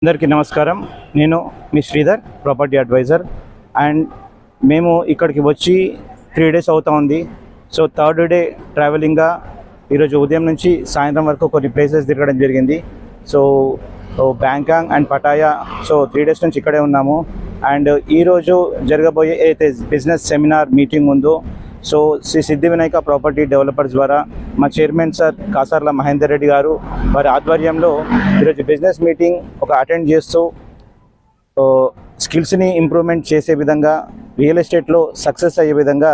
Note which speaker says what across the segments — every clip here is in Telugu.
Speaker 1: అందరికీ నమస్కారం. నేను మీ శ్రీధర్, ప్రాపర్టీ అడ్వైజర్. అండ్ మేము ఇక్కడికి వచ్చి 3 days అవుతా ఉంది. సో థర్డ్ డే ట్రావెలింగ్గా ఈరోజు ఉదయం నుంచి సాయంత్రం వరకు కొన్ని ప్లేసెస్ తిరగడం జరిగింది. So బ్యాంకాంగ్ and Pattaya. So 3 days నుంచి ఇక్కడే ఉన్నాము. అండ్ ఈరోజు జరగబోయే అయితే బిజినెస్ సెమినార్ మీటింగ్ ఉందో, సో శ్రీ సిద్ధి వినాయక ప్రాపర్టీ డెవలపర్స్ ద్వారా మా చైర్మన్ సార్ కాసార్ల మహేందర్ రెడ్డి గారు వారి ఆధ్వర్యంలో ఈరోజు బిజినెస్ మీటింగ్ అటెండ్ చేస్తూ స్కిల్స్ని ఇంప్రూవ్మెంట్ చేసే విధంగా, రియల్ ఎస్టేట్లో సక్సెస్ అయ్యే విధంగా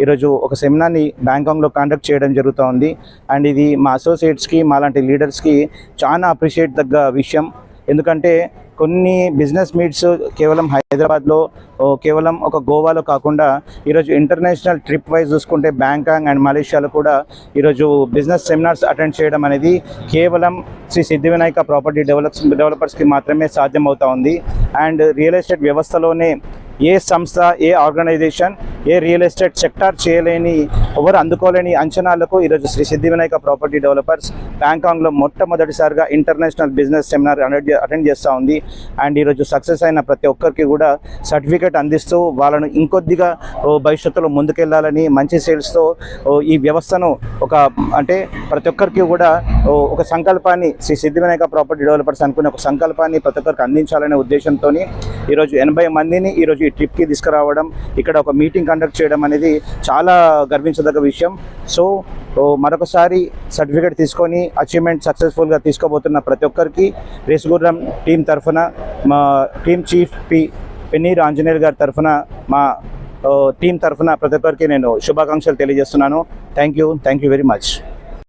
Speaker 1: ఈరోజు ఒక సెమినార్ని బ్యాంకాంగ్లో కండక్ట్ చేయడం జరుగుతూ ఉంది. అండ్ ఇది మా అసోసియేట్స్కి, మాలాంటి లీడర్స్కి చాలా అప్రిషియేట్ తగ్గ విషయం. ఎందుకంటే కొన్ని బిజినెస్ మీట్స్ కేవలం హైదరాబాద్లో, కేవలం ఒక గోవాలో కాకుండా ఈరోజు ఇంటర్నేషనల్ ట్రిప్ వైజ్ చూసుకుంటే బ్యాంకాంగ్ అండ్ మలేషియాలో కూడా ఈరోజు బిజినెస్ సెమినార్స్ అటెండ్ చేయడం అనేది కేవలం శ్రీ సిద్ధి వినాయక ప్రాపర్టీ డెవలపర్స్కి మాత్రమే సాధ్యమవుతా ఉంది. అండ్ రియల్ ఎస్టేట్ వ్యవస్థలోనే ఏ సంస్థ, ఏ ఆర్గనైజేషన్, ఏ రియల్ ఎస్టేట్ సెక్టార్ చేయలేని, ఎవరు అందుకోలేని అంచనాలకు ఈరోజు శ్రీ సిద్ధి వినాయక ప్రాపర్టీ డెవలపర్స్ బ్యాంకాంగ్లో మొట్టమొదటిసారిగా ఇంటర్నేషనల్ బిజినెస్ సెమినార్ అటెండ్ చేస్తూ ఉంది. అండ్ ఈరోజు సక్సెస్ అయిన ప్రతి ఒక్కరికి కూడా సర్టిఫికేట్ అందిస్తూ వాళ్ళను ఇంకొద్దిగా భవిష్యత్తులో ముందుకెళ్లాలని, మంచి సేల్స్తో ఈ వ్యవస్థను ప్రతి ఒక్కరికి కూడా ఒక సంకల్పాన్ని, శ్రీ సిద్ధి వినాయక ప్రాపర్టీ డెవలపర్స్ అనుకునే ఒక సంకల్పాన్ని ప్రతి ఒక్కరికి అందించాలనే ఉద్దేశంతో ఈరోజు 80 మందిని ఈరోజు ఈ ట్రిప్కి తీసుకురావడం, ఇక్కడ ఒక మీటింగ్ కండక్ట్ చేయడం అనేది చాలా గర్వించదగ్గ విషయం. సో మరొకసారి సర్టిఫికేట్ తీసుకొని అచీవ్మెంట్ సక్సెస్ఫుల్గా తీసుకోబోతున్న ప్రతి ఒక్కరికి రేసుగుర్రం టీం తరఫున, మా టీం చీఫ్ పెన్నీర్ ఆంజనేయులు గారి తరఫున, మా టీం తరఫున ప్రతి ఒక్కరికి నేను శుభాకాంక్షలు తెలియజేస్తున్నాను. Thank you very much.